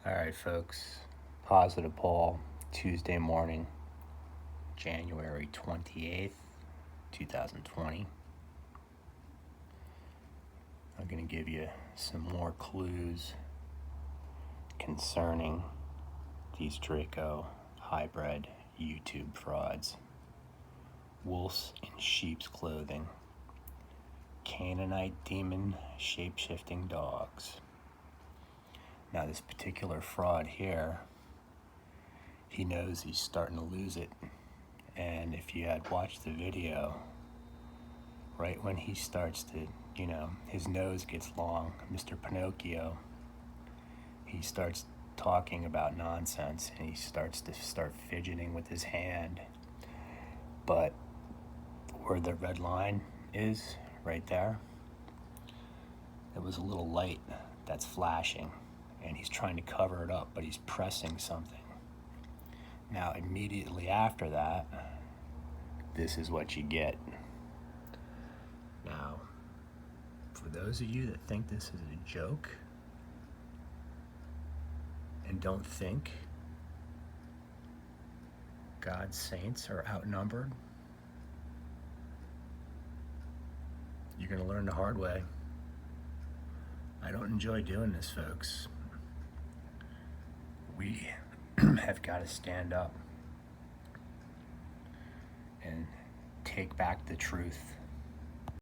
All right, folks. Positive poll, Tuesday morning, January 28th, 2020. I'm going to give you some more clues concerning these Draco hybrid YouTube frauds. Wolves in sheep's clothing. Cainaanite Demon shape-shifting dogs. Now, this particular fraud here, he knows he's starting to lose it. And if you had watched the video, right when he starts to, his nose gets long, Mr. Pinocchio, he starts talking about nonsense and he starts fidgeting with his hand. But where the red line is, right there, there was a little light that's flashing and he's trying to cover it up, but he's pressing something. Now, immediately after that, this is what you get. Now, for those of you that think this is a joke and don't think God's saints are outnumbered, you're going to learn the hard way. I don't enjoy doing this, folks. We have got to stand up and take back the truth